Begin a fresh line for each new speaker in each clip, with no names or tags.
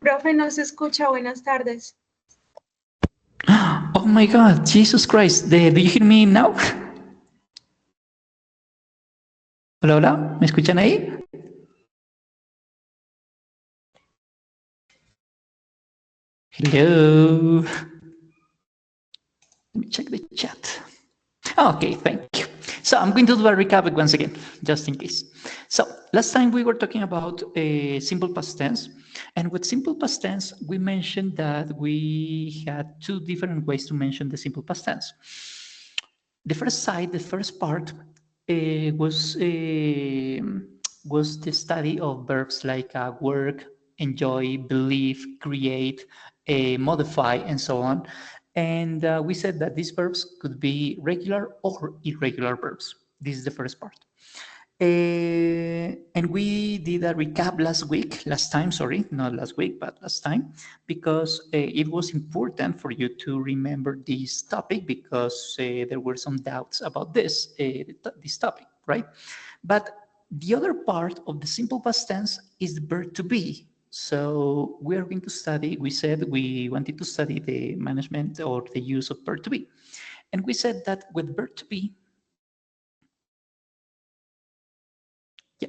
Profe, no se escucha. Buenas tardes.
Oh my God, Jesus Christ. Do you hear me now? Hola, hola, ¿me escuchan ahí? Hello. Let me check the chat. Okay, thank you. So I'm going to do a recap once again, just in case. So last time we were talking about simple past tense. And with simple past tense, we mentioned that we had two different ways to mention the simple past tense. The first part was the study of verbs like work, enjoy, believe, create, modify, and so on. And we said that these verbs could be regular or irregular verbs. This is the first part. And we did a recap last time, sorry, not last week, but last time, because it was important for you to remember this topic because there were some doubts about this topic, right? But the other part of the simple past tense is the verb to be. So we are going to study, we said we wanted to study the management or the use of verb to be. And we said that with verb to be, yeah,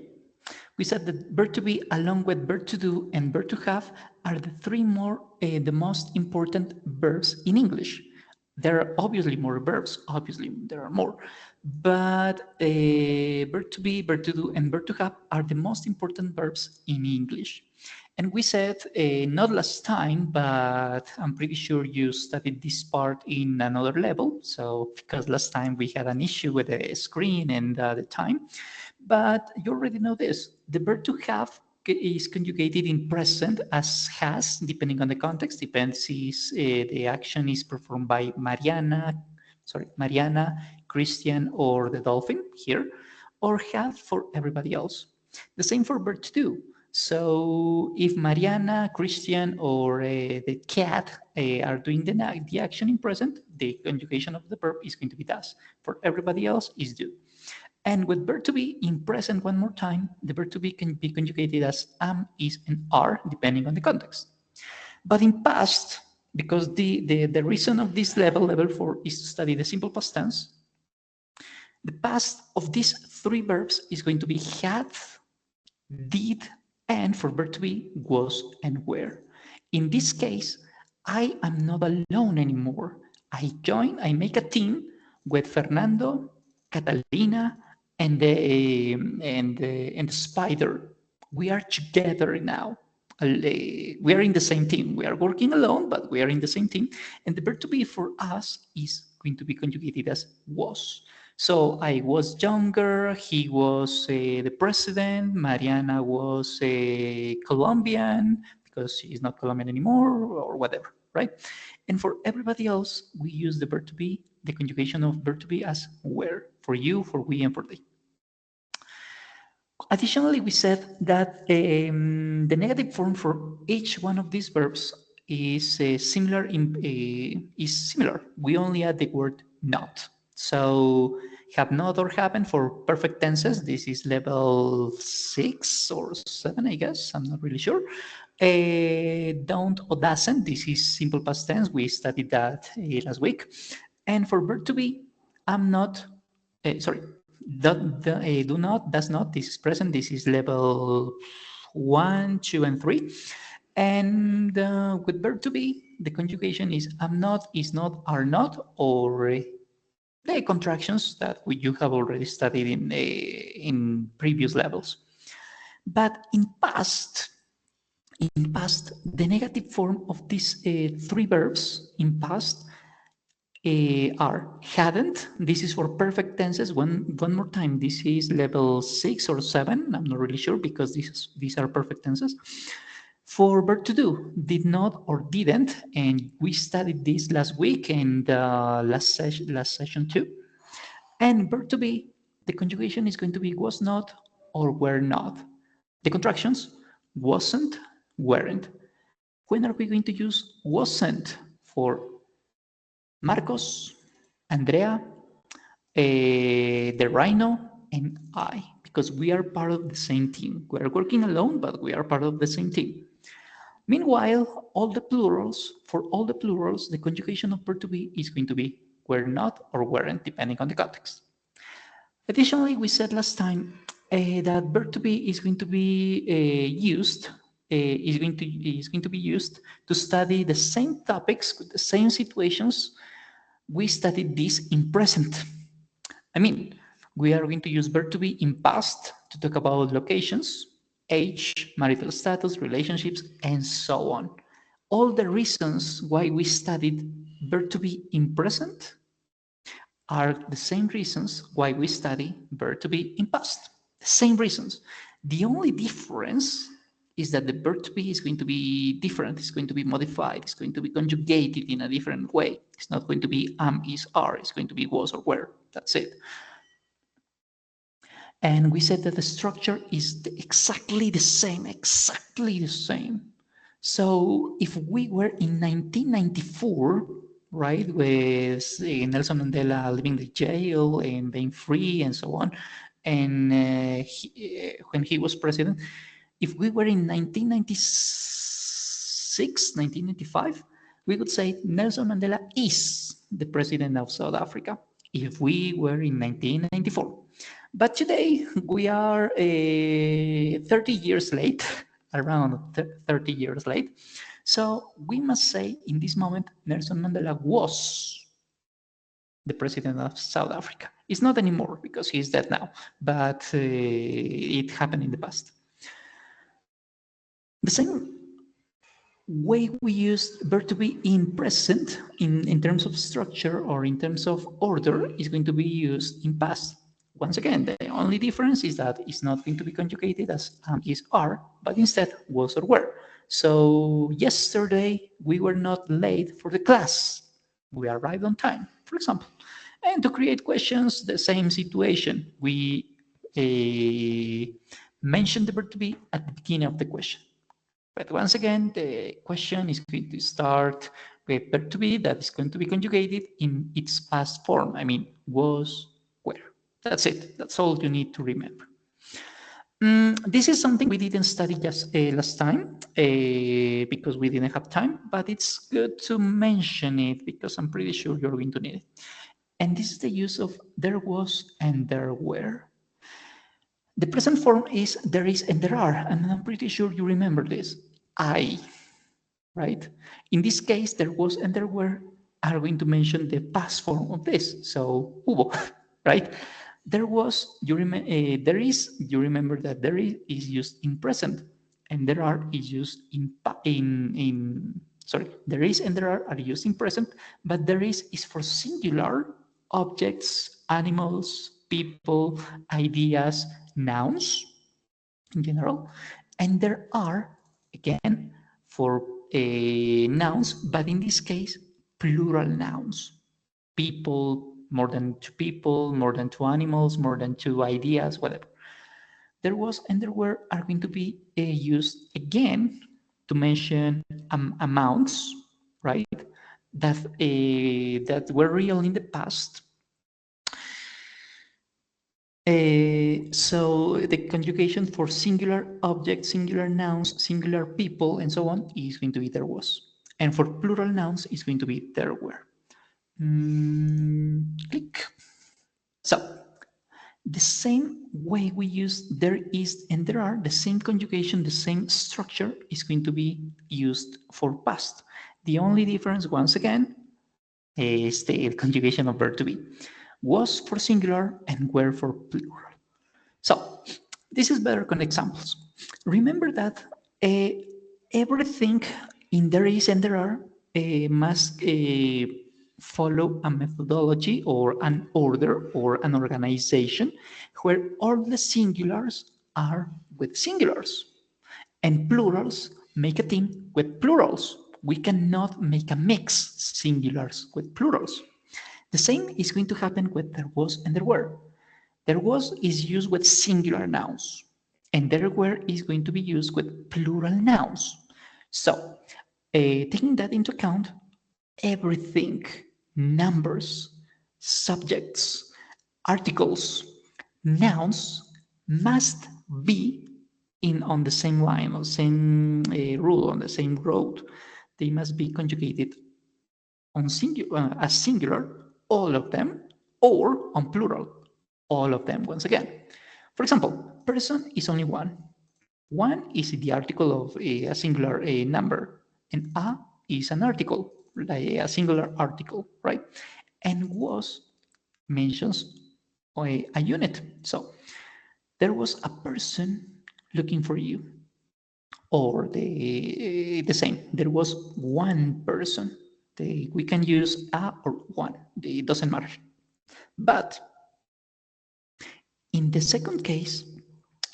we said that verb to be along with verb to do and verb to have are the most important verbs in English. There are obviously more verbs, obviously there are more, but verb to be, verb to do, and verb to have are the most important verbs in English. And we said, not last time, but I'm pretty sure you studied this part in another level. So, because last time we had an issue with the screen and the time, but you already know this. The verb to have is conjugated in present as has, depending on the context. Depends if the action is performed by Mariana, Christian, or the dolphin here, or have for everybody else. The same for verb to do. So if Mariana, Christian, or the cat are doing the action in present, the conjugation of the verb is going to be does. For everybody else is do. And with verb to be in present one more time, the verb to be can be conjugated as am, is, and are, depending on the context. But in past, because the reason of this level 4, is to study the simple past tense, the past of these three verbs is going to be had, did, and for verb to be, was, and were. In this case, I am not alone anymore. I make a team with Fernando, Catalina, and the spider. We are together now. We are in the same team. We are working alone, but we are in the same team. And the verb to be for us is going to be conjugated as was. So I was younger, he was the president, Mariana was Colombian because she's not Colombian anymore or whatever, right? And for everybody else, we use the verb to be, the conjugation of verb to be as were, for you, for we, and for they. Additionally, we said that the negative form for each one of these verbs is similar. We only add the word not. So have not or haven't for perfect tenses. This is level 6 or 7, I guess. I'm not really sure. Don't or doesn't. This is simple past tense. We studied that last week. And for verb to be, I'm not. Sorry, do not, does not. This is present. This is level 1, 2, and 3. And with verb to be, the conjugation is am not, is not, are not, or the contractions that you have already studied in previous levels. But in past, the negative form of these three verbs in past are hadn't. This is for perfect tenses. One more time. This is level 6 or 7. I'm not really sure because these are perfect tenses. For verb to do, did not or didn't, and we studied this last week and last session too. And verb to be, the conjugation is going to be was not or were not. The contractions wasn't, weren't. When are we going to use wasn't for Marcos, Andrea, the Rhino, and I? Because we are part of the same team. We are working alone, but we are part of the same team. Meanwhile, for all the plurals, the conjugation of verb to be is going to be were not or weren't, depending on the context. Additionally, we said last time that verb to be is going to be used is going to be used to study the same topics with the same situations. We studied this in present. I mean, we are going to use verb to be in past to talk about locations, age, marital status, relationships, and so on. All the reasons why we studied verb to be in present are the same reasons why we study verb to be in past. The same reasons. The only difference is that the verb to be is going to be different. It's going to be modified. It's going to be conjugated in a different way. It's not going to be am, is, are. It's going to be was or were. That's it. And we said that the structure is exactly the same, So if we were in 1994, right, with Nelson Mandela leaving the jail and being free and so on, and when he was president, if we were in 1996, 1995, we would say Nelson Mandela is the president of South Africa if we were in 1994. But today we are 30 years late, around 30 years late. So we must say in this moment, Nelson Mandela was the president of South Africa. It's not anymore because he's dead now, but it happened in the past. The same way we use verb to be in present in terms of structure or in terms of order is going to be used in past. Once again, the only difference is that it's not going to be conjugated as am, is, are, but instead was or were. So yesterday we were not late for the class. We arrived on time, for example. And to create questions, the same situation. We mentioned the verb to be at the beginning of the question. But once again, the question is going to start with verb to be that is going to be conjugated in its past form. I mean, was, were. That's it. That's all you need to remember. This is something we didn't study just last time because we didn't have time, but it's good to mention it because I'm pretty sure you're going to need it. And this is the use of there was and there were. The present form is there is and there are, and I'm pretty sure you remember this. I, right? In this case, there was and there were are going to mention the past form of this. So, hubo, right? There was, there is, you remember that there is used in present, and there are is used sorry, there is and there are used in present, but there is for singular objects, animals, people, ideas, nouns in general, and there are, again, for nouns, but in this case, plural nouns. People, more than two people, more than two animals, more than two ideas, whatever. There was and there were are going to be used again to mention amounts, right? That were real in the past. So the conjugation for singular objects, singular nouns, singular people, and so on is going to be there was. And for plural nouns is going to be there were. Click. So the same way we use there is and there are, the same conjugation, the same structure is going to be used for past. The only difference, once again, is the conjugation of verb to be. Was for singular and were for plural. So this is better con examples. Remember that everything in there is and there are must follow a methodology or an order or an organization where all the singulars are with singulars and plurals make a team with plurals. We cannot make a mix singulars with plurals. The same is going to happen with there was and there were. There was is used with singular nouns, and there were is going to be used with plural nouns. So, taking that into account, everything, numbers, subjects, articles, nouns must be on the same line, or same rule, on the same road. They must be conjugated on as singular, all of them, or on plural, all of them once again. For example, person is only one. One is the article of a singular number, and a is an article, like a singular article, right? And was mentions a unit. So there was a person looking for you, or the same. There was one person. We can use a or one. It doesn't matter. But in the second case,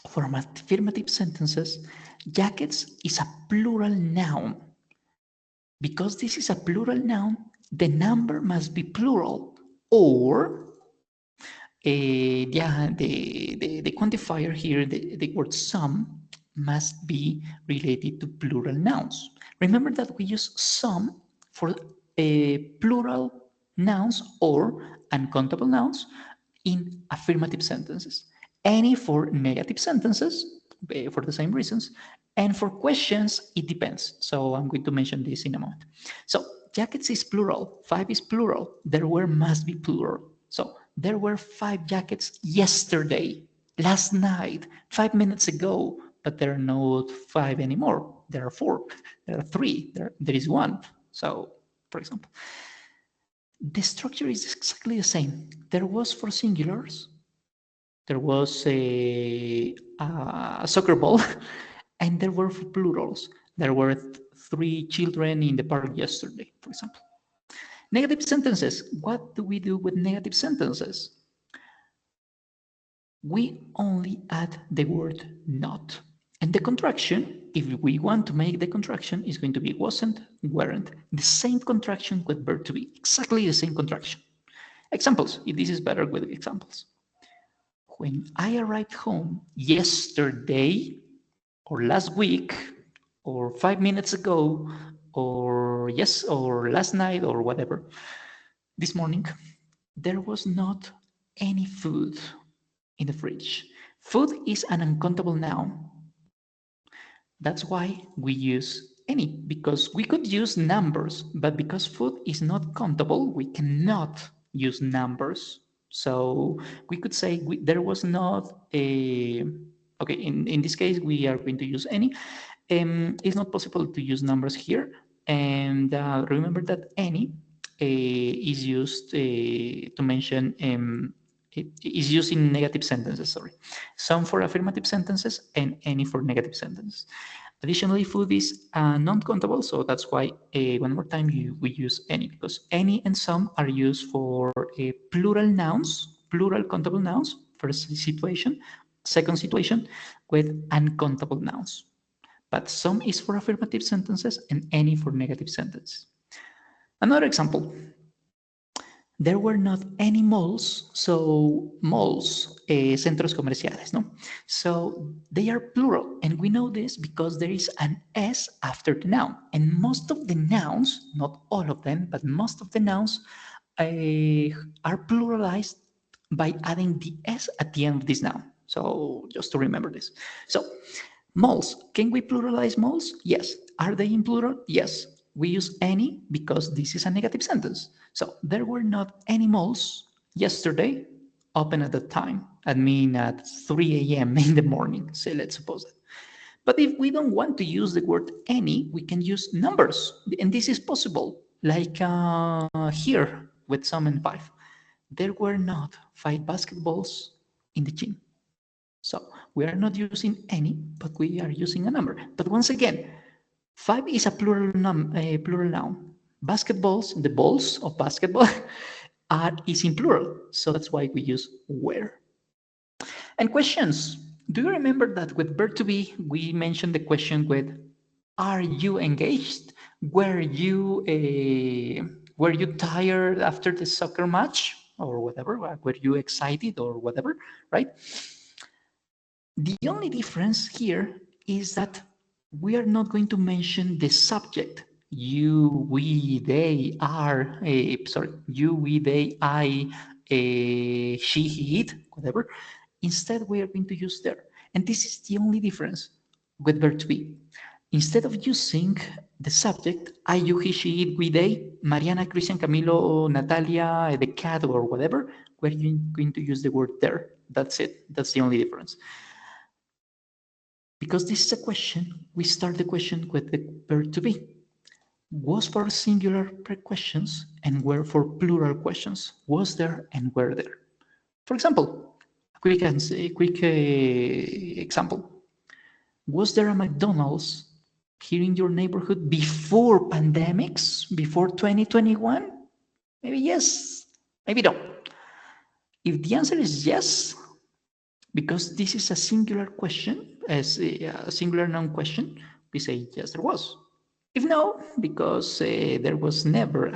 for affirmative sentences, jackets is a plural noun. Because this is a plural noun, the number must be plural, or the quantifier here, the word some, must be related to plural nouns. Remember that we use some for plural nouns or uncountable nouns in affirmative sentences. Any for negative sentences, for the same reasons, and for questions, it depends. So I'm going to mention this in a moment. So jackets is plural, 5 is plural, there were must be plural. So there were 5 jackets yesterday, last night, 5 minutes ago, but there are not 5 anymore. There are 4, there are 3, there is 1. So, for example, the structure is exactly the same. There was 4 singulars, there was a soccer ball, and there were plurals. There were 3 children in the park yesterday, for example. Negative sentences. What do we do with negative sentences? We only add the word not. And the contraction, if we want to make the contraction, is going to be wasn't, weren't. The same contraction with verb to be, exactly the same contraction. Examples, if this is better with examples. When I arrived home yesterday, or last week, or 5 minutes ago, or yes, or last night, or whatever, this morning, there was not any food in the fridge. Food is an uncountable noun. That's why we use any, because we could use numbers, but because food is not countable, we cannot use numbers. So we could say there was not a, okay, in this case, we are going to use any. It's not possible to use numbers here. And remember that any is used to mention, it is used in negative sentences, sorry. Some for affirmative sentences and any for negative sentences. Additionally, food is non-countable, so that's why one more time we use any, because any and some are used for plural nouns, plural countable nouns, first situation, second situation, with uncountable nouns. But some is for affirmative sentences and any for negative sentences. Another example. There were not any malls, so malls, centros comerciales, no? So they are plural, and we know this because there is an S after the noun. And most of the nouns, not all of them, but most of the nouns are pluralized by adding the S at the end of this noun. So just to remember this. So malls, can we pluralize malls? Yes. Are they in plural? Yes. We use any because this is a negative sentence. So there were not any malls yesterday open at the time. I mean at 3 a.m. in the morning, so let's suppose that. But if we don't want to use the word any, we can use numbers. And this is possible, like here with some and 5. There were not 5 basketballs in the gym. So we are not using any, but we are using a number. But once again, 5 is a plural noun. Basketballs, the balls of basketball, is in plural. So that's why we use were. And questions. Do you remember that with verb to be, we mentioned the question with, are you engaged? Were you tired after the soccer match or whatever? Were you excited or whatever, right? The only difference here is that we are not going to mention the subject. You, we, they, are, you, we, they, I, she, he, it, whatever. Instead, we are going to use there. And this is the only difference with verb to be. Instead of using the subject, I, you, he, she, it, we, they, Mariana, Christian, Camilo, Natalia, the cat, or whatever, we're going to use the word there. That's it. That's the only difference. Because this is a question, we start the question with the verb to be. Was for singular questions and were for plural questions. Was there and were there. For example, a quick example. Was there a McDonald's here in your neighborhood before pandemics, before 2021? Maybe yes, maybe no. If the answer is yes, because this is a singular question, as a singular noun question, we say yes, there was. If no, because there was never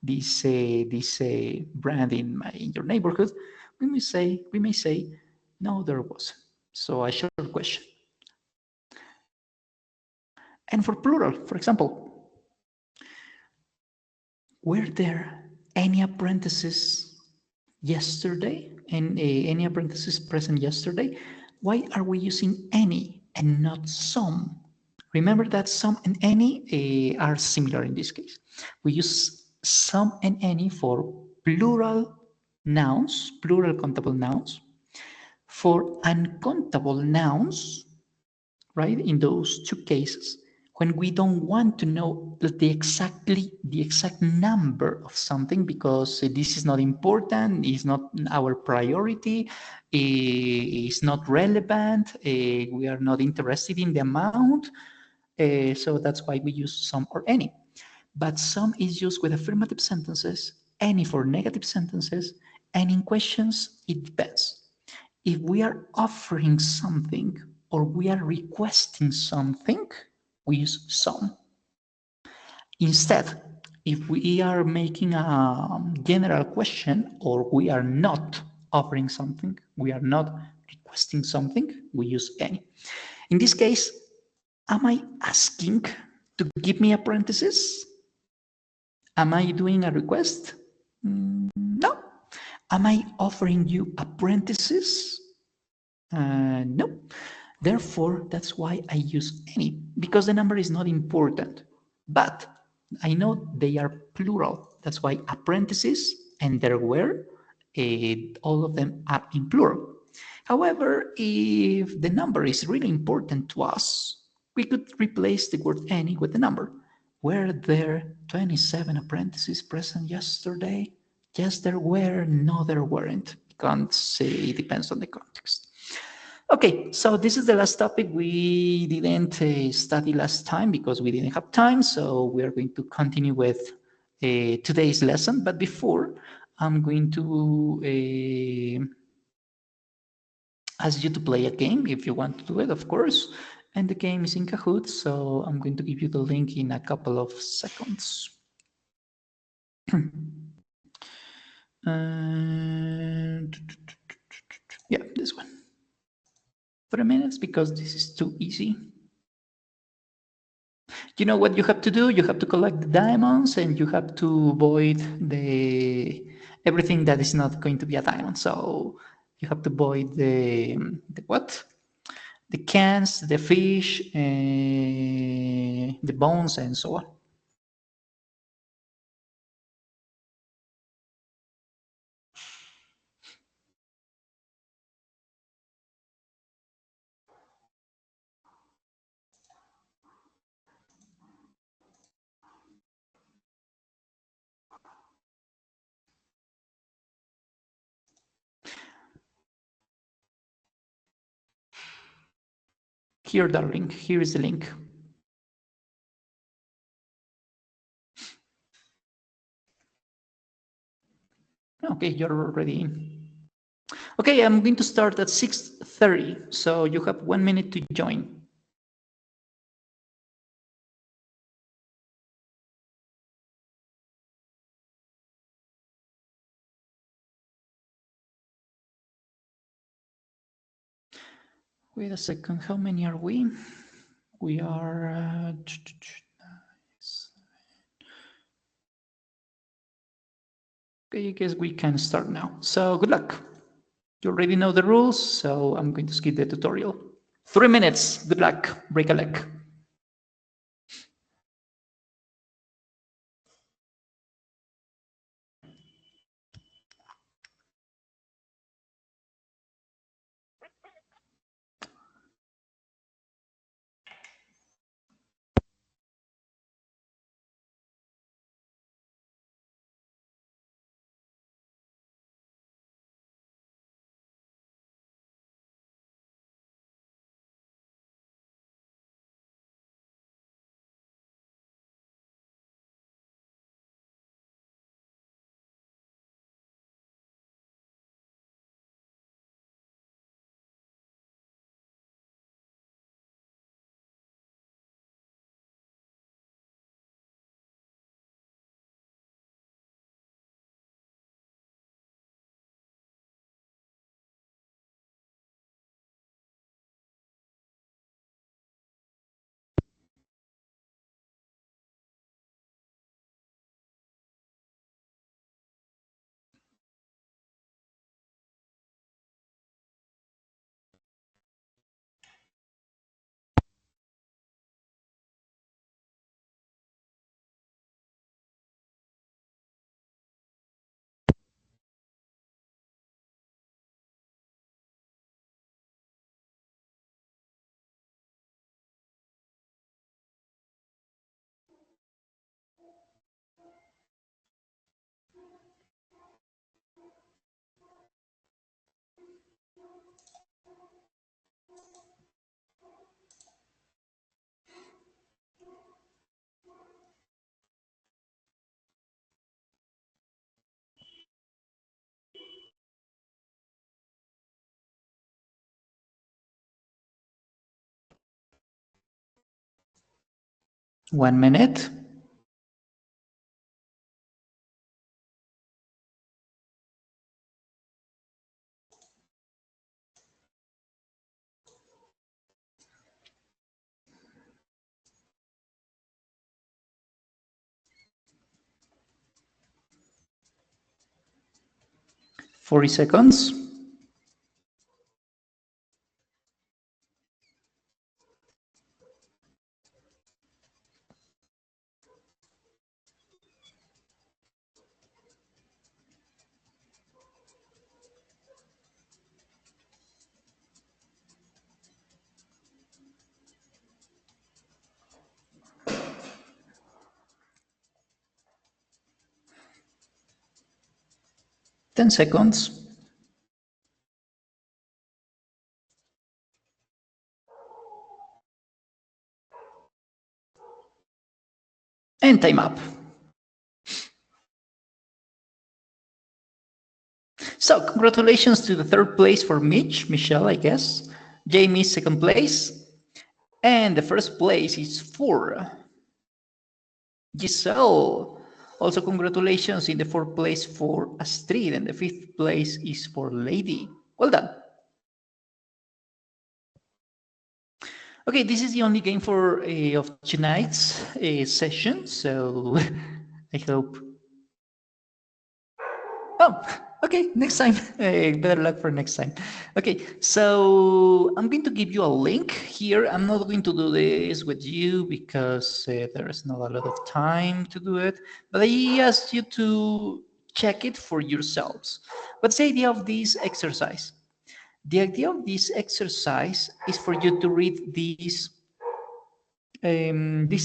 this brand in your neighborhood, we may say no, there wasn't. So a short question. And for plural, for example, were there any apprentices yesterday? And any apprentices present yesterday? Why are we using any and not some? Remember that some and any are similar in this case. We use some and any for plural nouns, plural countable nouns. For uncountable nouns, right, in those two cases, when we don't want to know the exact number of something because this is not important, is not our priority, is not relevant, we are not interested in the amount, so that's why we use some or any. But some is used with affirmative sentences, any for negative sentences, and in questions, it depends. If we are offering something or we are requesting something, we use some. Instead, if we are making a general question or we are not offering something, we are not requesting something, we use any. In this case, am I asking to give me apprentices? Am I doing a request? No. Am I offering you apprentices? No. Therefore, that's why I use any, because the number is not important. But I know they are plural. That's why apprentices and there were, all of them are in plural. However, if the number is really important to us, we could replace the word any with the number. Were there 27 apprentices present yesterday? Yes, there were. No, there weren't. Can't say, it depends on the context. Okay, so this is the last topic we didn't study last time because we didn't have time. So we are going to continue with today's lesson. But before, I'm going to ask you to play a game if you want to do it, of course. And the game is in Kahoot, so I'm going to give you the link in a couple of seconds. Yeah, this one. 3 minutes because this is too easy. You know what you have to do? You have to collect the diamonds and you have to avoid everything that is not going to be a diamond. So you have to avoid the what? The cans, the fish, the bones, and so on. Here, darling, here is the link. Okay, you're already in. Okay, I'm going to start at 6:30, so you have 1 minute to join. Wait a second, how many are we? We are... okay, I guess we can start now. So good luck. You already know the rules, so I'm going to skip the tutorial. 3 minutes. Good luck. Break a leg. One minute. Forty seconds. Ten seconds. And time up. So congratulations to the third place for Michelle, I guess. Jamie, second place. And the first place is for Giselle. Also congratulations in the fourth place for Astrid, and the fifth place is for Lady. Well done. Okay, this is the only game for of tonight's session, so I hope. Oh, okay, next time. Better luck for next time. Okay, so I'm going to give you a link here. I'm not going to do this with you because there is not a lot of time to do it, but I asked you to check it for yourselves. What's the idea of this exercise? The idea of this exercise is for you to read this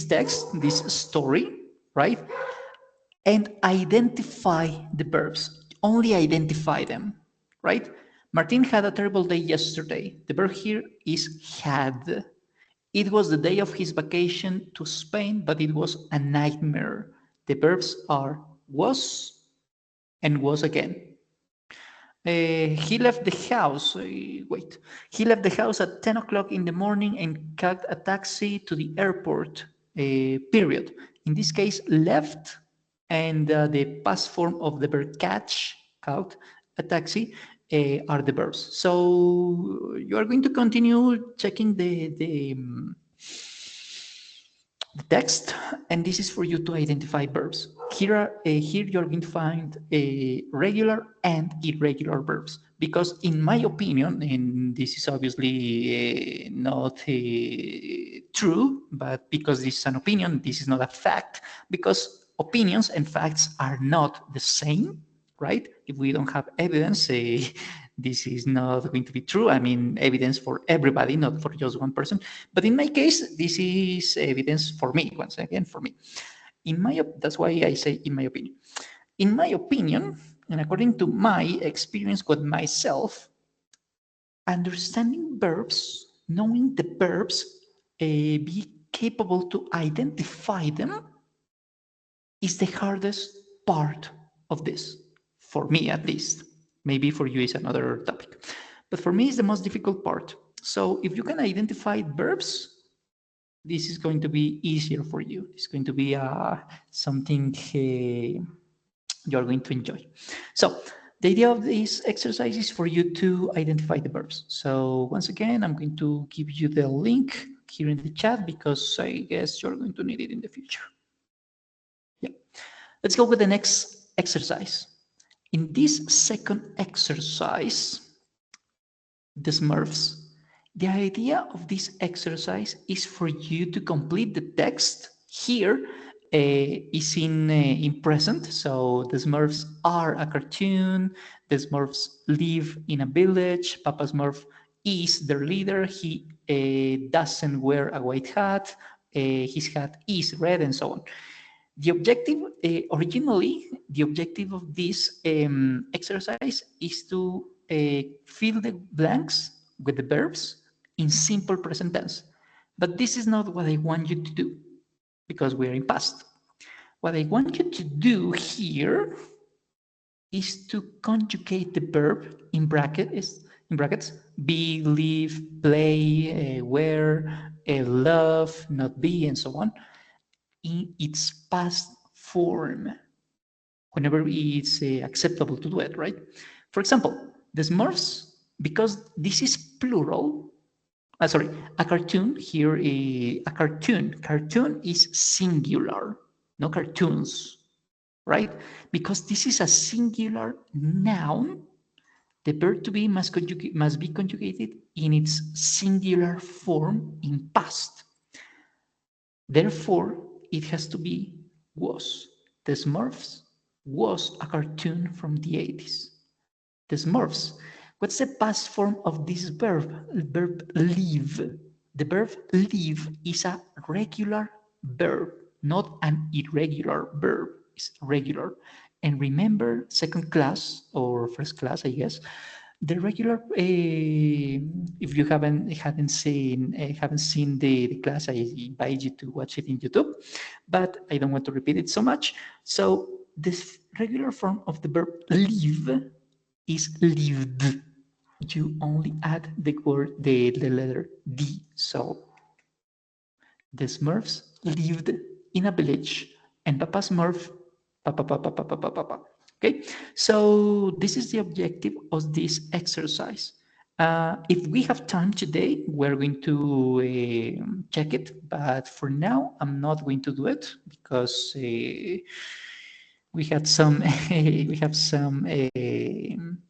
text, this story, right? And identify the verbs. Only identify them, right? Martin had a terrible day yesterday. The verb here is had. It was the day of his vacation to Spain, but it was a nightmare. The verbs are was and was again. He left the house. He left the house at 10 o'clock in the morning and caught a taxi to the airport. Period. In this case, left, and the past form of the verb catch, caught a taxi, are the verbs. So you are going to continue checking the text, and this is for you to identify verbs. Here you're going to find regular and irregular verbs, because in my opinion, and this is obviously not true, but because this is an opinion, this is not a fact, because opinions and facts are not the same, right? If we don't have evidence, this is not going to be true. I mean, evidence for everybody, not for just one person. But in my case, this is evidence for me, once again, for me. That's why I say in my opinion. In my opinion, and according to my experience with myself, understanding verbs, knowing the verbs, be capable to identify them is the hardest part of this, for me at least. Maybe for you is another topic. But for me, it's the most difficult part. So if you can identify verbs, this is going to be easier for you. It's going to be something you're going to enjoy. So the idea of this exercise is for you to identify the verbs. So once again, I'm going to give you the link here in the chat because I guess you're going to need it in the future. Yeah. Let's go with the next exercise. In this second exercise, the Smurfs, the idea of this exercise is for you to complete the text. Here is in present, so the Smurfs are a cartoon, the Smurfs live in a village, Papa Smurf is their leader, he doesn't wear a white hat, his hat is red, and so on. The objective, originally, the objective of this exercise is to fill the blanks with the verbs in simple present tense. But this is not what I want you to do because we are in past. What I want you to do here is to conjugate the verb in brackets, be, live, play, wear, love, not be, and so on, in its past form whenever it's acceptable to do it, right? For example, the Smurfs, because this is plural, a cartoon here, a cartoon is singular, no cartoons, right? Because this is a singular noun, the verb to be must be conjugated in its singular form in past. Therefore, it has to be was. The Smurfs was a cartoon from the 80s. The Smurfs. What's the past form of this verb? The verb live. The verb live is a regular verb, not an irregular verb. It's regular. And remember, second class or first class, I guess, the regular, if you haven't seen the class, I invite you to watch it in YouTube, but I don't want to repeat it so much. So this regular form of the verb live is lived. You only add the letter D. So the Smurfs lived in a village, and Papa Smurf, papa. Okay, so this is the objective of this exercise. If we have time today, we're going to check it, but for now, I'm not going to do it because we have some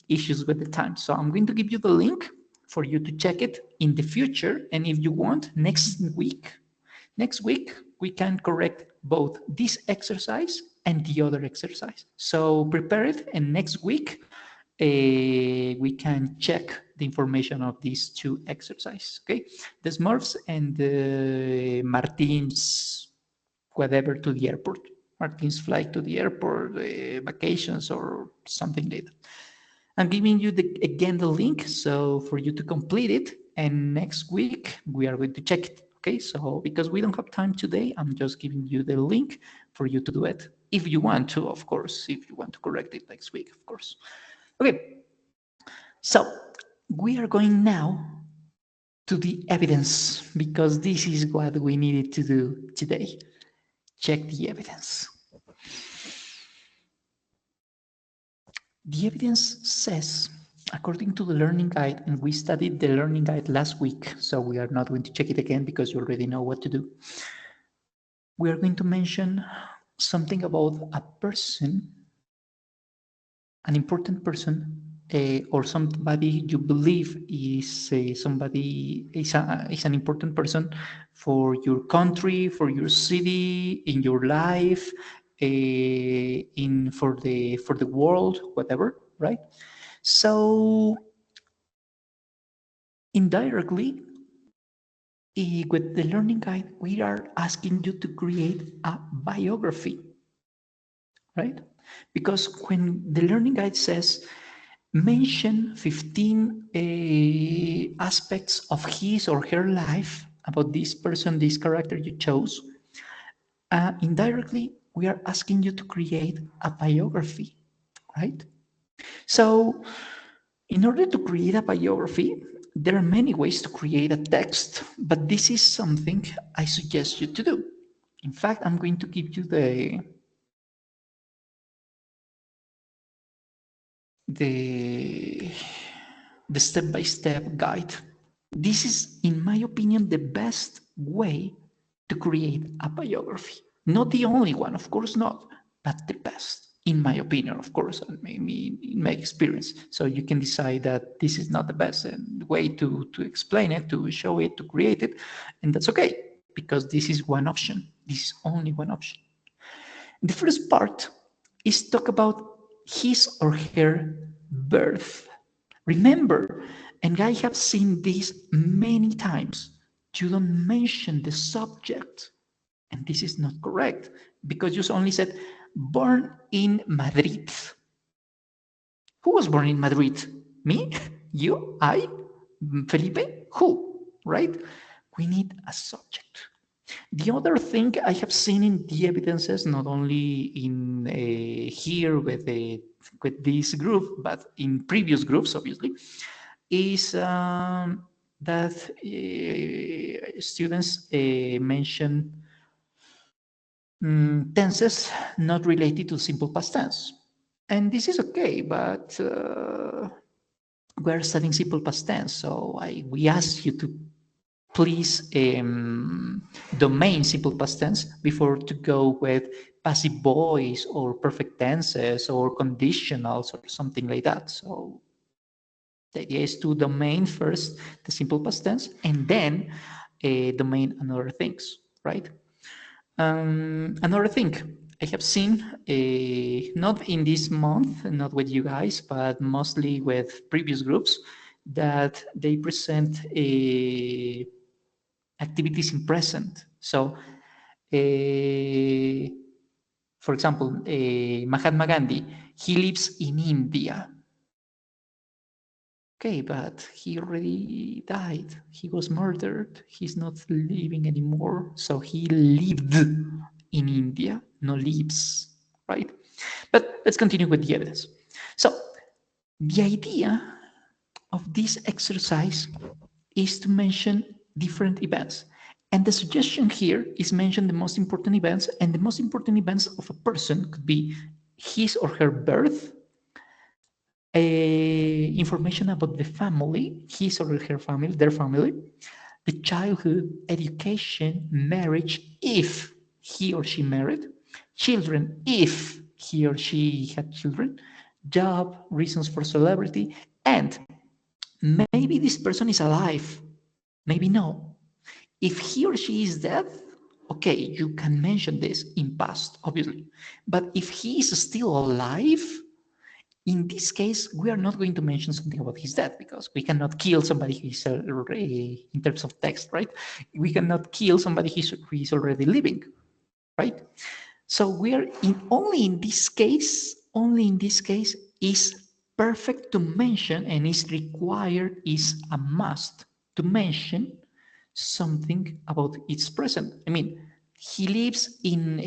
issues with the time. So I'm going to give you the link for you to check it in the future, and if you want, next week we can correct both this exercise and the other exercise. So prepare it, and next week we can check the information of these two exercises. Okay, the Smurfs and the Martin's whatever to the airport. Martin's flight to the airport, vacations, or something like that. I'm giving you again the link so for you to complete it, and next week we are going to check it. Okay, so because we don't have time today, I'm just giving you the link for you to do it. If you want to, of course, if you want to correct it next week, of course. Okay, so we are going now to the evidence because this is what we needed to do today. Check the evidence. The evidence says, according to the learning guide, and we studied the learning guide last week, so we are not going to check it again because you already know what to do. We are going to mention something about a person, an important person, or somebody you believe is somebody is an important person for your country, for your city, in your life, in for the world, whatever, right? So indirectly, with the learning guide, we are asking you to create a biography, right? Because when the learning guide says mention 15 aspects of his or her life about this person, this character you chose, indirectly, we are asking you to create a biography, right? So, in order to create a biography, there are many ways to create a text, but this is something I suggest you to do. In fact, I'm going to give you the step-by-step guide. This is, in my opinion, the best way to create a biography. Not the only one, of course not, but the best, in my opinion, of course, and maybe in my experience. So you can decide that this is not the best way to explain it, to show it, to create it, and that's okay, because this is one option. This is only one option. The first part is talk about his or her birth. Remember, and I have seen this many times, you don't mention the subject, and this is not correct, because you only said born in Madrid. Who was born in Madrid? Me? You? I? Felipe? Who? Right? We need a subject. The other thing I have seen in the evidences, not only in here with this group, but in previous groups, obviously, is that students mention tenses not related to simple past tense. And this is okay, but we're studying simple past tense, so we ask you to please domain simple past tense before to go with passive voice or perfect tenses or conditionals or something like that. So the idea is to domain first the simple past tense and then domain another things, right? Another thing I have seen, not in this month, not with you guys, but mostly with previous groups, that they present activities in present. So, for example, Mahatma Gandhi, he lives in India. Okay, but he already died. He was murdered. He's not living anymore. So he lived in India, no lives, right? But let's continue with the evidence. So the idea of this exercise is to mention different events. And the suggestion here is mention the most important events, and the most important events of a person could be his or her birth, information about the family, his or her family, their family, the childhood, education, marriage, if he or she married, children, if he or she had children, job, reasons for celebrity, and maybe this person is alive, maybe no. If he or she is dead, okay, you can mention this in past, obviously. But if he is still alive, in this case, we are not going to mention something about his death because we cannot kill somebody who is in terms of text, right? We cannot kill somebody who is already living, right? So we are only in this case is perfect to mention and is required, is a must to mention something about its present. I mean, he lives in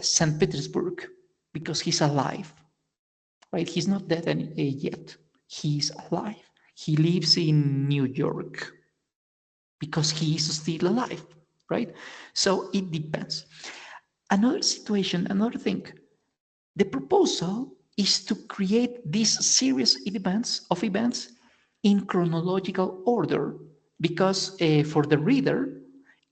St. Petersburg because he's alive, right? He's not dead yet. He's alive. He lives in New York because he is still alive, right? So it depends. Another situation, another thing, the proposal is to create this series of events in chronological order because for the reader,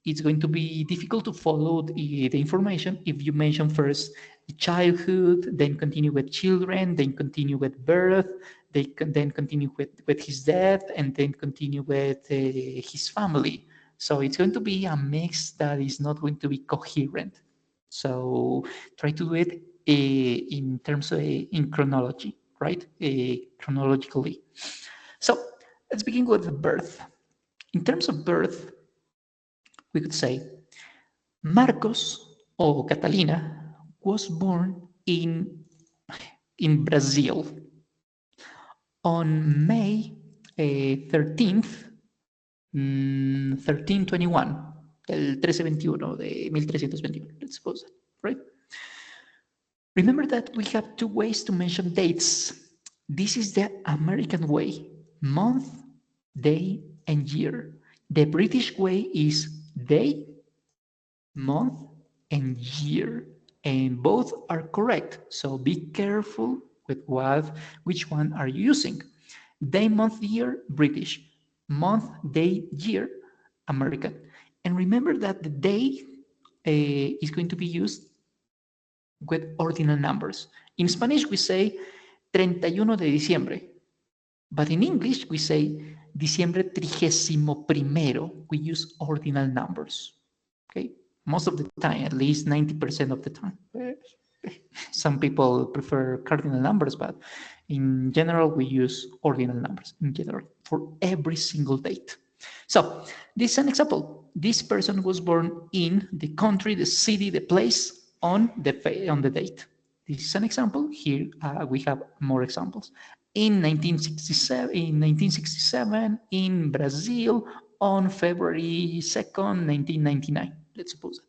it's going to be difficult to follow the information if you mention first childhood, then continue with children, then continue with birth, then continue with his death, and then continue with his family. So it's going to be a mix that is not going to be coherent. So try to do it in terms of in chronology, right? Chronologically. So let's begin with the birth. In terms of birth, we could say Marcos or Catalina was born in Brazil on May 13th, 1321, el 1321 de 1321, let's suppose that, right? Remember that we have two ways to mention dates. This is the American way, month, day, and year. The British way is day, month, and year, and both are correct. So be careful with which one are you using. Day, month, year, British. Month, day, year, American. And remember that the day is going to be used with ordinal numbers. In Spanish, we say 31 de diciembre. But in English, we say diciembre 31. We use ordinal numbers. Okay? Most of the time, at least 90% of the time. Some people prefer cardinal numbers, but in general, we use ordinal numbers in general for every single date. So this is an example. This person was born in the country, the city, the place on the date. This is an example. Here we have more examples. In 1967, in Brazil, on February 2nd, 1999. Let's suppose.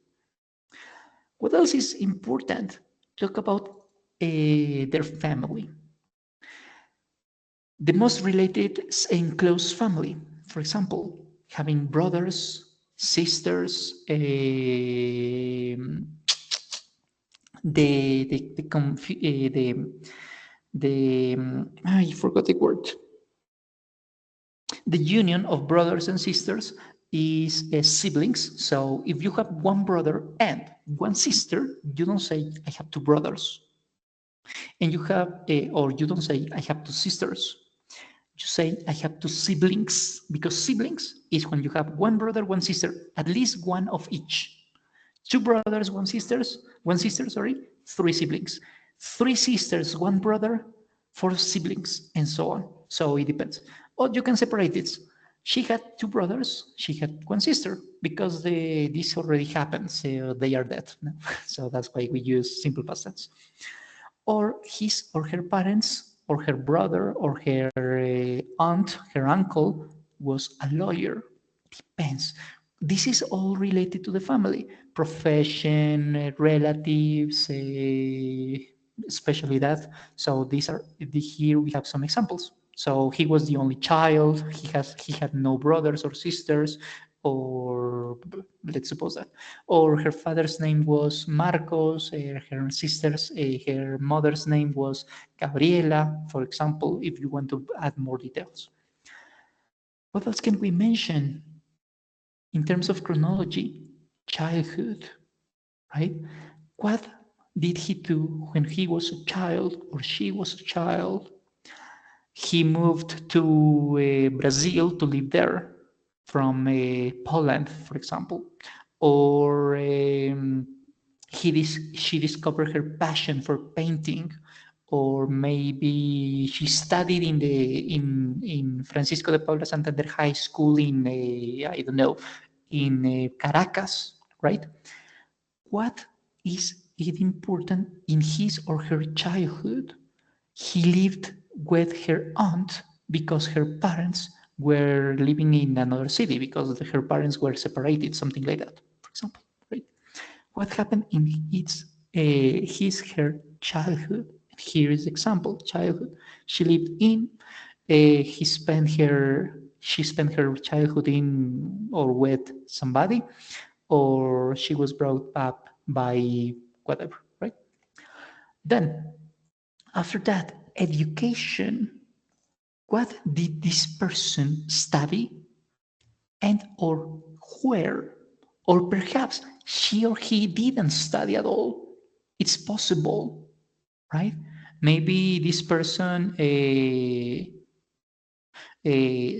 What else is important? Talk about their family. The most related and close family. For example, having brothers, sisters, I forgot the word. The union of brothers and sisters is siblings. So if you have one brother and one sister, you don't say, I have two brothers. And you have, or you don't say, I have two sisters. You say, I have two siblings, because siblings is when you have one brother, one sister, at least one of each. Two brothers, one sister, three siblings. Three sisters, one brother, four siblings, and so on. So it depends. Or you can separate it. She had two brothers, she had one sister, because this already happened, so they are dead. So that's why we use simple past tense. Or his or her parents, or her brother, or her aunt, her uncle was a lawyer. Depends. This is all related to the family, profession, relatives, especially that. So these are here we have some examples. So he was the only child. He had no brothers or sisters, or let's suppose that. Or her father's name was Marcos. Her mother's name was Gabriela, for example. If you want to add more details. What else can we mention? In terms of chronology, childhood, right? What did he do when he was a child or she was a child? He moved to Brazil to live there from Poland, for example. Or she discovered her passion for painting, or maybe she studied in Francisco de Paula Santander High School in I don't know, in Caracas, right? What is it important in his or her childhood? He lived with her aunt because her parents were living in another city, because her parents were separated, something like that, for example, right? What happened in her childhood? Here is the example: childhood. She lived in. She spent her childhood in or with somebody, or she was brought up by whatever, right? Then, after that, education. What did this person study, and or where Or perhaps she or he didn't study at all. It's possible, right? Maybe this person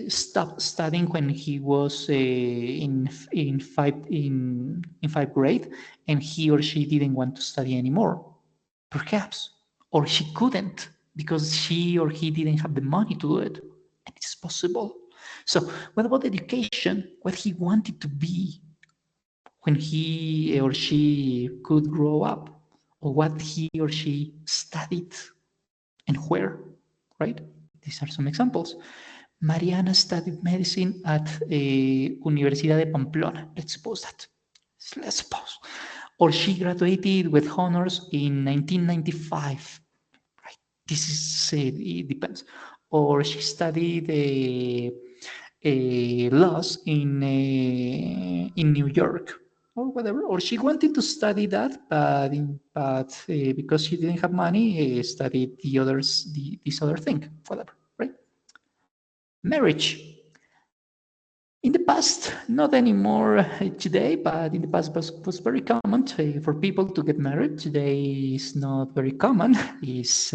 stopped studying when he was in fifth grade, and he or she didn't want to study anymore. Perhaps, or she couldn't because she or he didn't have the money to do it, and it's possible. So, what about education? What he wanted to be when he or she could grow up, or what he or she studied and where, right? These are some examples. Mariana studied medicine at Universidad de Pamplona. Let's suppose that. Let's suppose. Or she graduated with honors in 1995. Right? This is, it depends. Or she studied laws in New York or whatever. Or she wanted to study that, but because she didn't have money, studied this other thing, whatever, right? Marriage. In the past, not anymore today, but in the past was very common for people to get married. Today is not very common. It's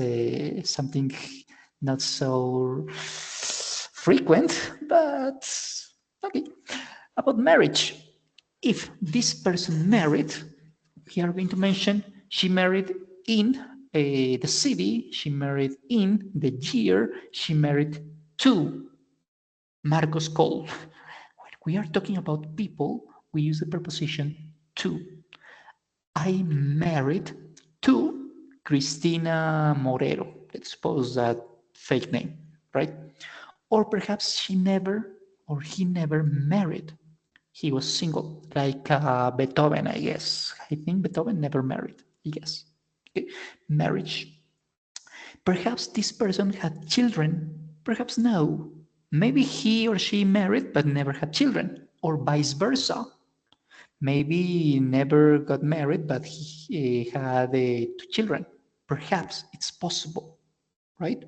something not so frequent, but okay. About marriage, if this person married, we are going to mention she married in the city, she married in the year, she married to Marcos Cole. When we are talking about people, we use the preposition to. I married to Cristina Morero. Let's suppose that fake name, right? Or perhaps she never or he never married. He was single, like Beethoven, I guess. I think Beethoven never married, I guess. Okay. Marriage. Perhaps this person had children, perhaps no. Maybe he or she married but never had children, or vice versa. Maybe never got married but he had two children. Perhaps it's possible, right?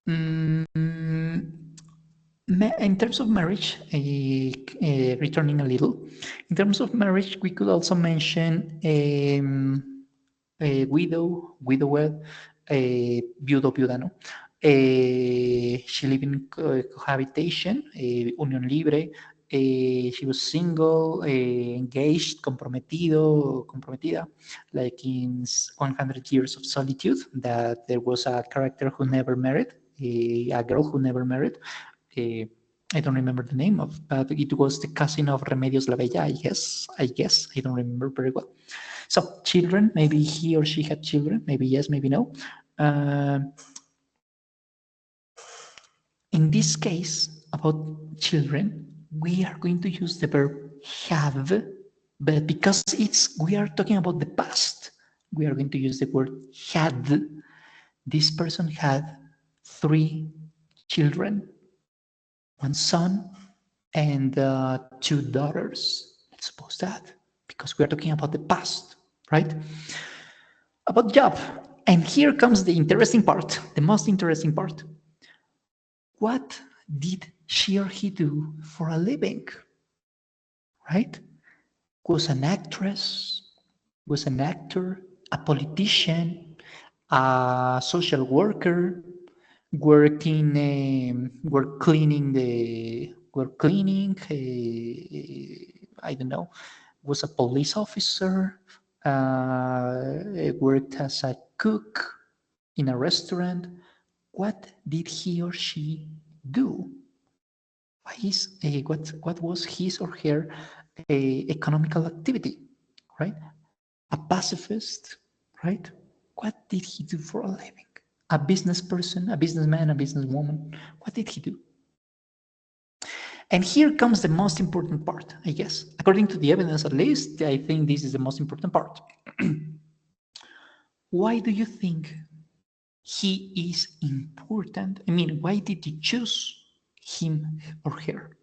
Mm, in terms of marriage, returning a little, in terms of marriage, we could also mention widower, viudo, viuda, no? She lived in cohabitation, unión libre. She was single, engaged, comprometido, comprometida, like in 100 Years of Solitude, that there was a character who never married, a girl who never married. Uh, I don't remember the name of, but it was the cousin of Remedios la Bella, I guess. I don't remember very well. So children, maybe he or she had children, maybe yes, maybe no. In this case, about children, we are going to use the verb have, but because we are talking about the past, we are going to use the word had. This person had 3 children, 1 son and 2 daughters. Let's suppose that, because we are talking about the past, right? About job. And here comes the interesting part, the most interesting part. What did she or he do for a living? Right? Was an actress, was an actor, a politician, a social worker, were cleaning, I don't know, was a police officer, worked as a cook in a restaurant. What did he or she do? What was his or her economical activity, right? A pacifist, right? What did he do for a living? A business person, a businessman, a businesswoman. What did he do? And here comes the most important part, I guess. According to the evidence, at least, I think this is the most important part. Why do you think he is important? I mean, why did you choose him or her?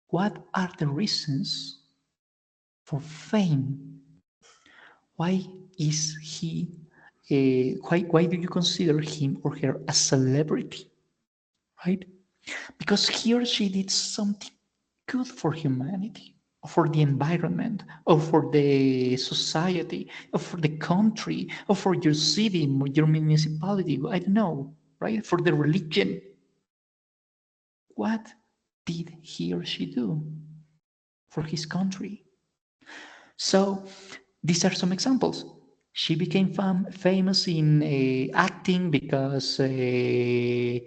What are the reasons for fame? Why is he, why do you consider him or her a celebrity, right? because he or she did something good for humanity, or for the environment, or for the society, or for the country, or for your city, your municipality, I don't know, right? For the religion. What did he or she do for his country? So these are some examples. She became famous in acting because I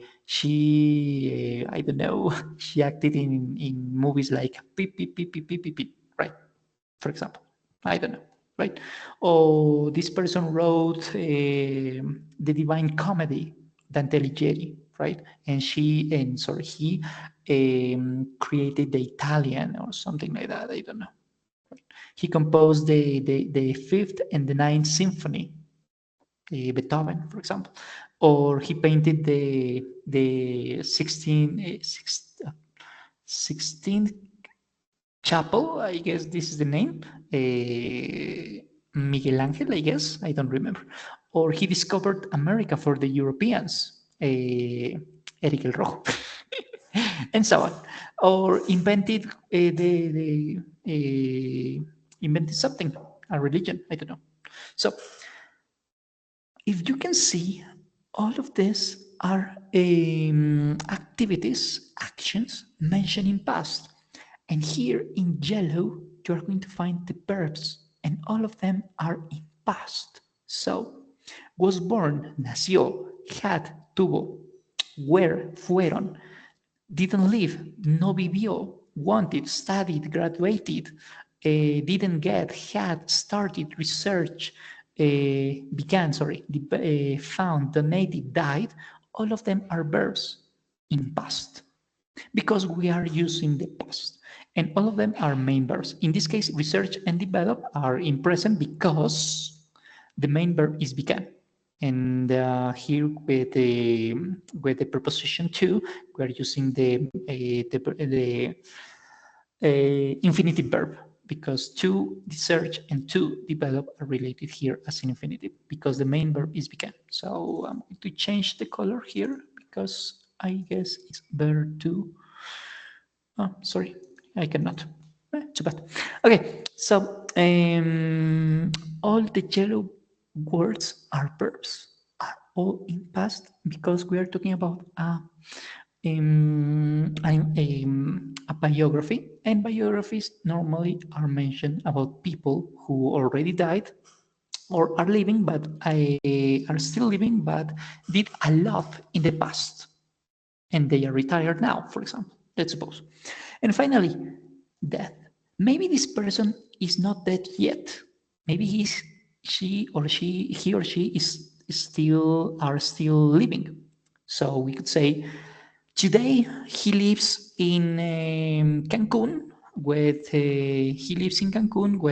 don't know, she acted in movies like Beep, Beep, Beep, Beep, Beep, Beep, Beep, right? For example, I don't know, right? Or this person wrote the Divine Comedy, Dante Alighieri, right? And he created the Italian or something like that. I don't know. He composed the Fifth and the Ninth Symphony, Beethoven, for example, or he painted the 16th chapel. I guess this is the name. Miguel Angel, I guess. I don't remember. Or he discovered America for the Europeans. Eric el Rojo. And so on, or invented invented something, a religion. I don't know. So, if you can see, all of this are activities, actions mentioned in past, and here in yellow you are going to find the verbs, and all of them are in past. So, was born, nació, had, tuvo, were, fueron, didn't live, no vivió, wanted, studied, graduated, didn't get, had, started, research, found, donated, died. All of them are verbs in past because we are using the past. And all of them are main verbs. In this case, research and develop are in present because the main verb is began. And here with the preposition to, we are using the infinitive verb because to search and to develop are related here as an infinitive because the main verb is began. So I'm going to change the color here because I guess it's better to. Oh, sorry, I cannot. Too bad. Okay, so all the yellow words are verbs, are all in past because we are talking about a biography, and biographies normally are mentioned about people who already died or are living but are still living but did a lot in the past and they are retired now, for example, let's suppose. And finally, death. Maybe this person is not dead yet. Maybe he or she is still living. So we could say today he lives in Cancun with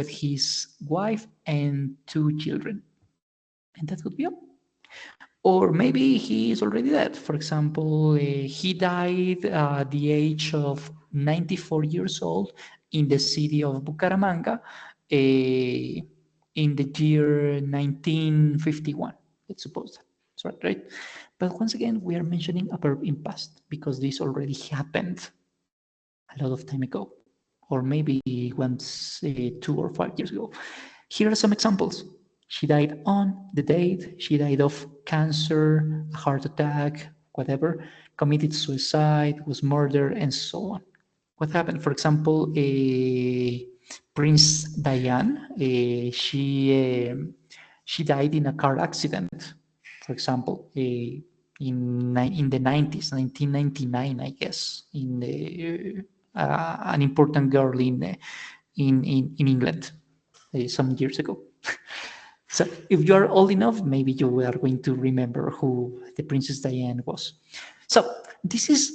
his wife and 2 children, and that would be all. Or maybe he is already dead. For example, he died at the age of 94 years old in the city of Bucaramanga in the year 1951. Let's suppose that. That's right? But once again, we are mentioning a verb in past because this already happened a lot of time ago, or maybe once 2 or 5 years ago. Here are some examples. She died on the date, she died of cancer, a heart attack, whatever, committed suicide, was murdered, and so on. What happened? For example, Prince Diane, she died in a car accident, for example, in the 90s, 1999, I guess, in an important girl in England some years ago. So if you are old enough, maybe you are going to remember who the Princess Diane was. So this is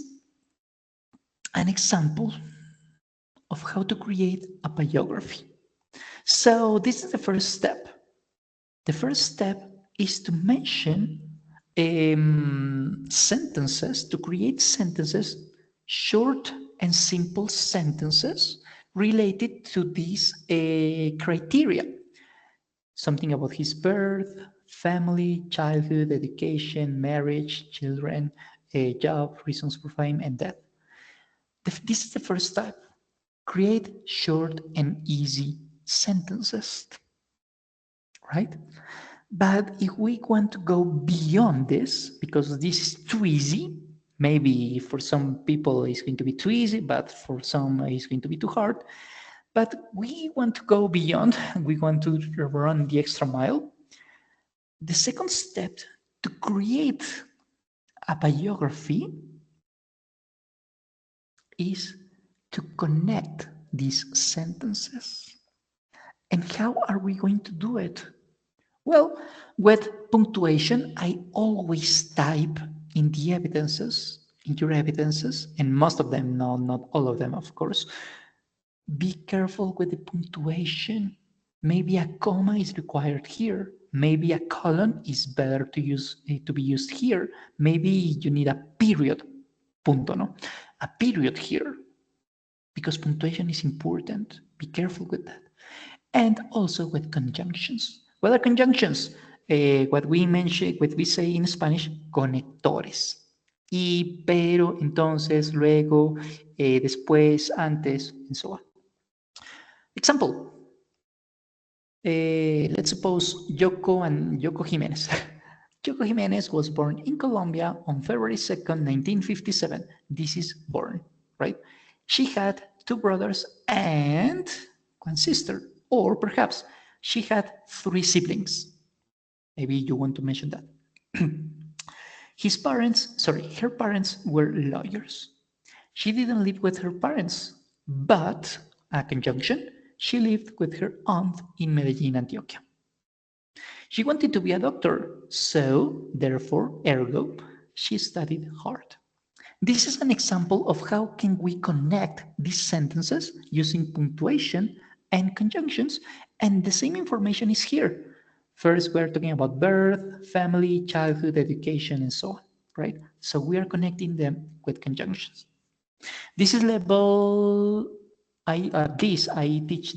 an example of how to create a biography. So this is the first step. The first step is to mention sentences, to create sentences, short and simple sentences related to these criteria. Something about his birth, family, childhood, education, marriage, children, job, reasons for fame, and death. This is the first step. Create short and easy sentences, right? But if we want to go beyond this, because this is too easy, maybe for some people it's going to be too easy, but for some it's going to be too hard. But we want to go beyond, we want to run the extra mile. The second step to create a biography is to connect these sentences. And how are we going to do it? Well, with punctuation, I always type in the evidences, in your evidences, and most of them, no, not all of them, of course. Be careful with the punctuation. Maybe a comma is required here. Maybe a colon is better to be used here. Maybe you need a period, punto, no? A period here, because punctuation is important. Be careful with that. And also with conjunctions. What are conjunctions? What we mention, what we say in Spanish, conectores. Y, pero, entonces, luego, después, antes, and so on. Example. Let's suppose Yoko Jimenez. Yoko Jimenez was born in Colombia on February 2nd, 1957. This is born, right? She had 2 brothers and 1 sister. Or perhaps she had 3 siblings. Maybe you want to mention that. Her parents were lawyers. She didn't live with her parents, but a conjunction, she lived with her aunt in Medellin, Antioquia. She wanted to be a doctor, so therefore, ergo, she studied hard. This is an example of how can we connect these sentences using punctuation and conjunctions, and the same information is here. First, we're talking about birth, family, childhood, education, and so on, right? So we are connecting them with conjunctions. This is level, I teach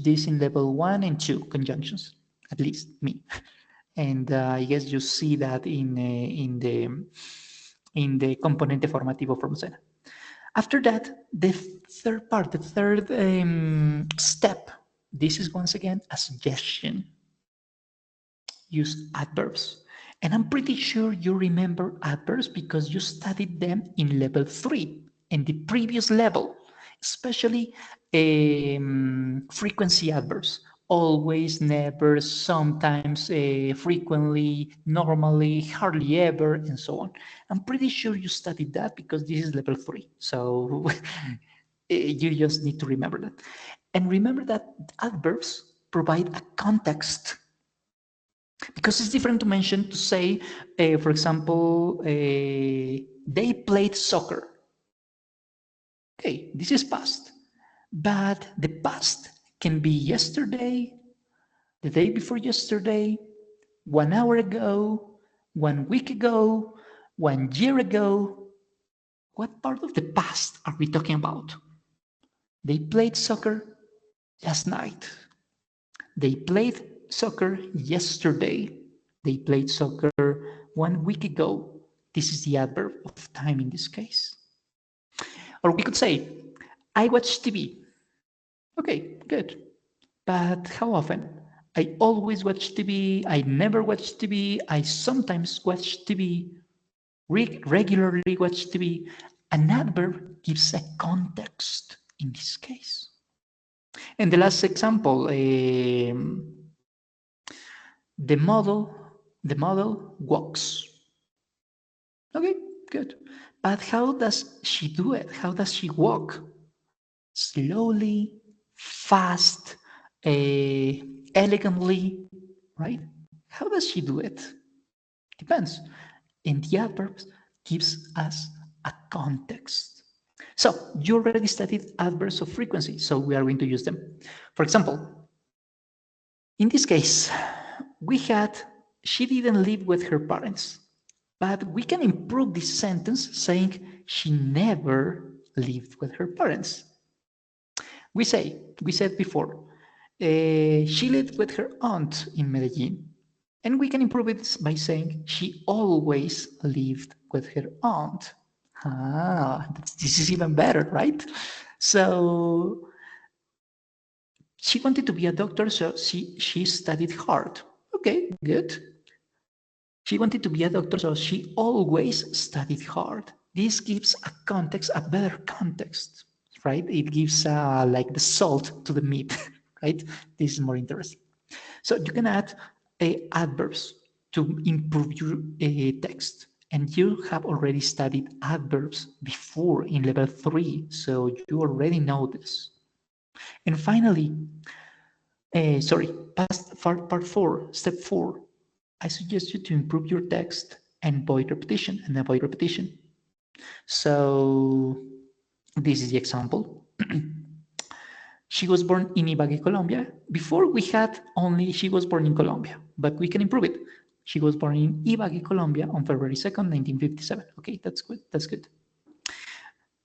this in level 1 and 2, conjunctions, at least me. And I guess you see that in the componente formativo from Sena. After that, the third part, the third step, this is once again a suggestion. Use adverbs. And I'm pretty sure you remember adverbs because you studied them in level 3, in the previous level, especially frequency adverbs. Always, never, sometimes, frequently, normally, hardly ever, and so on. I'm pretty sure you studied that because this is level 3. So you just need to remember that. And remember that adverbs provide a context, because it's different to mention, to say, for example, they played soccer. Okay, this is past. But the past can be yesterday, the day before yesterday, 1 hour ago, 1 week ago, 1 year ago. What part of the past are we talking about? They played soccer last night. They played soccer yesterday. They played soccer 1 week ago. This is the adverb of time in this case. Or we could say, I watch TV. Okay, good. But how often? I always watch TV. I never watch TV. I sometimes watch TV. Regularly watch TV. An adverb gives a context in this case. And the last example, the model walks. Okay, good. But how does she do it? How does she walk? Slowly, fast, elegantly, right? How does she do it? Depends. And the adverbs gives us a context. So you already studied adverbs of frequency, so we are going to use them. For example, in this case, we had, she didn't live with her parents, but we can improve this sentence saying she never lived with her parents. We said before, she lived with her aunt in Medellin, and we can improve it by saying she always lived with her aunt. This is even better, right? So she wanted to be a doctor, so she studied hard. Okay, good. She wanted to be a doctor, so she always studied hard. This gives a context, a better context, right? It gives like the salt to the meat, right? This is more interesting. So you can add adverbs to improve your text. And you have already studied adverbs before in level 3, so you already know this. And finally, part 4, step 4, I suggest you to improve your text and avoid repetition. So this is the example. She was born in Ibagué, Colombia. Before we had only she was born in Colombia, but we can improve it. She was born in Ibagué, Colombia on February 2nd, 1957. Okay, that's good. That's good.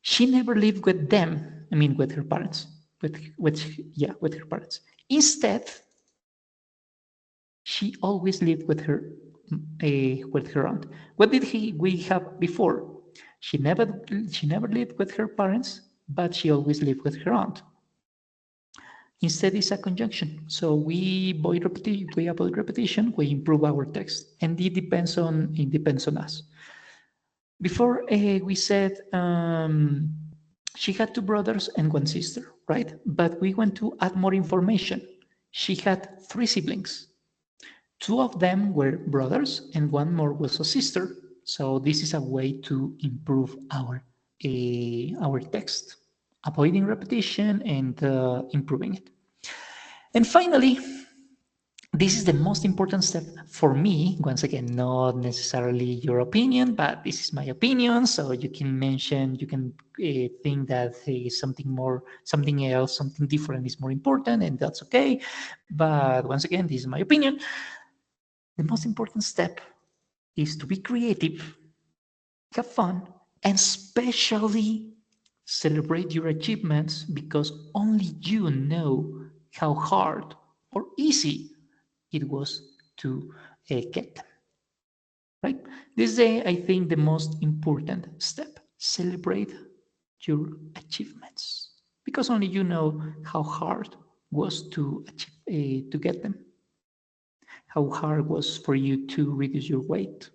She never lived with them. I mean, with her parents. With her parents. Instead, she always lived with her aunt. What did we have before? She never lived with her parents, but she always lived with her aunt. Instead, it's a conjunction. So we avoid repetition, we improve our text, and it depends on us. Before we said she had two brothers and one sister, right? But we want to add more information. She had three siblings. Two of them were brothers, and one more was a sister. So this is a way to improve our text, avoiding repetition and improving it. And finally, this is the most important step for me. Once again, not necessarily your opinion, but this is my opinion. So you can think that something else, something different is more important, and that's okay. But once again, this is my opinion. The most important step is to be creative, have fun, and especially celebrate your achievements, because only you know how hard or easy it was to get them, right? This is, I think, the most important step. Celebrate your achievements, because only you know how hard was to achieve, to get them, how hard was for you to reduce your weight,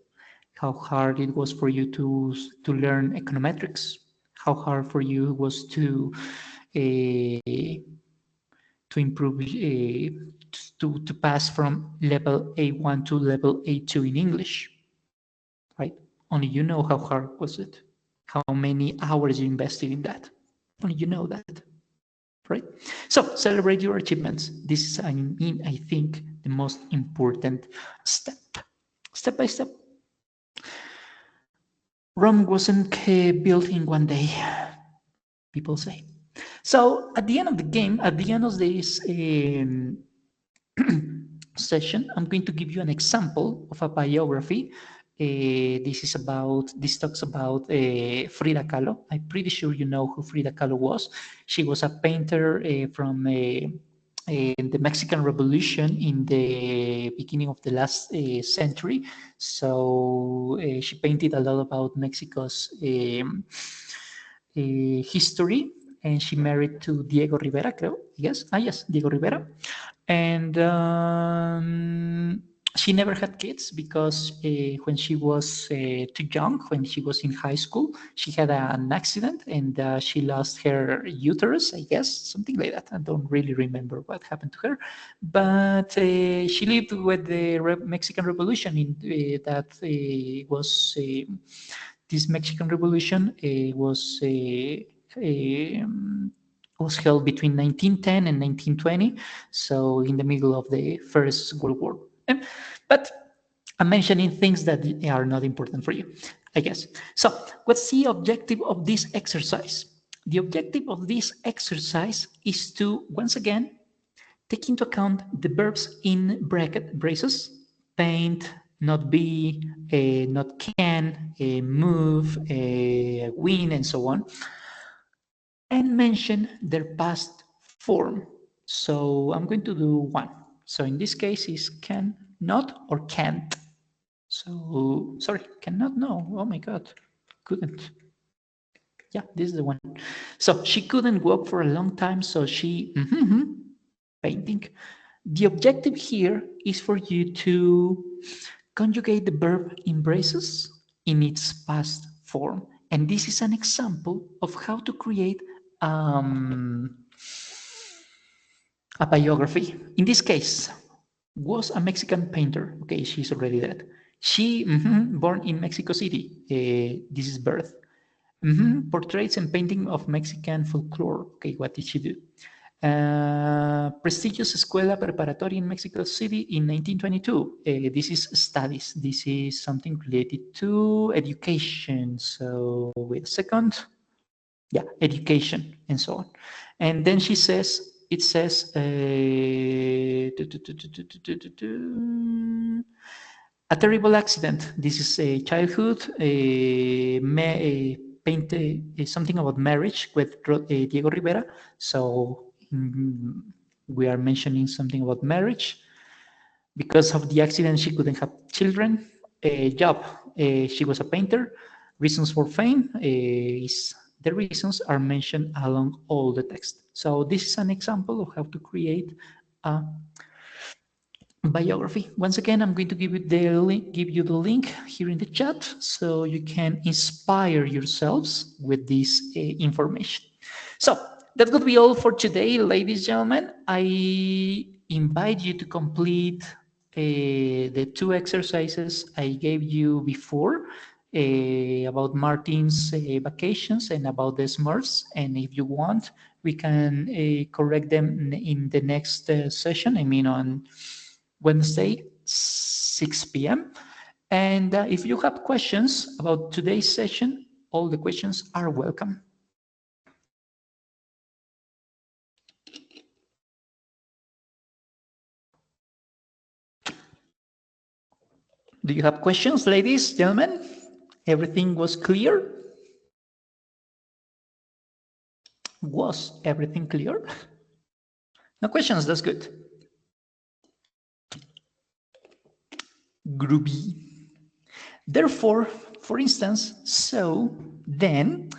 how hard it was for you to learn econometrics, how hard for you was uh, to improve to pass from level A1 to level A2 in English, right? Only you know how hard was it, how many hours you invested in that. Only you know that, right? So celebrate your achievements. This is, I think, the most important step. Step by step. Rome wasn't built in one day, people say. So at the end of the game, at the end of this session, I'm going to give you an example of a biography. This talks about Frida Kahlo. I'm pretty sure you know who Frida Kahlo was. She was a painter from the Mexican Revolution in the beginning of the last century. So she painted a lot about Mexico's history, and she married to Diego Rivera, creo. Yes, yes, Diego Rivera. And she never had kids because when she was too young, when she was in high school, she had an accident and she lost her uterus, I guess, something like that. I don't really remember what happened to her, but she lived with the Mexican Revolution that was this Mexican Revolution was held between 1910 and 1920, so in the middle of the First World War. But I'm mentioning things that are not important for you, I guess. So what's the objective of this exercise? The objective of this exercise is to, once again, take into account the verbs in braces: paint, not be, not can, move, win, and so on, and mention their past form. So I'm going to do one. So in this case is can, not, or can't. So sorry, cannot, no. Oh my God, couldn't. Yeah, this is the one. So she couldn't walk for a long time, so she painting. The objective here is for you to conjugate the verb embraces in its past form. And this is an example of how to create a biography. In this case, was a Mexican painter. Okay, she's already dead. She, born in Mexico City. This is birth. Portraits and painting of Mexican folklore. Okay, what did she do? Prestigious escuela preparatoria in Mexico City in 1922. This is studies. This is something related to education. So wait a second. Yeah, education and so on. And then she says, it says, a terrible accident. This is a childhood, something about marriage with Diego Rivera. So we are mentioning something about marriage. Because of the accident, she couldn't have children. Job, she was a painter. Reasons for fame is the reasons are mentioned along all the text. So this is an example of how to create a biography. Once again, I'm going to give you the link here in the chat so you can inspire yourselves with this information. So that would be all for today, ladies and gentlemen. I invite you to complete the two exercises I gave you before about Martin's vacations and about the Smurfs. And if you want, we can correct them in the next session. I mean, on Wednesday, 6 p.m. And if you have questions about today's session, all the questions are welcome. Do you have questions, ladies, gentlemen? Everything was clear? Was everything clear? No questions, that's good. Groovy. Therefore, for instance, so then,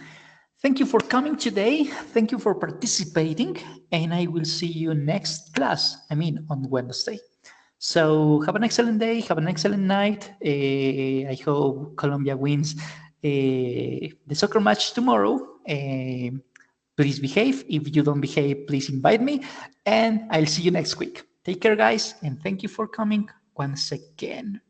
thank you for coming today. Thank you for participating. And I will see you next class, on Wednesday. So have an excellent day. Have an excellent night. I hope Colombia wins the soccer match tomorrow. Please behave. If you don't behave, please invite me. And I'll see you next week. Take care, guys. And thank you for coming once again.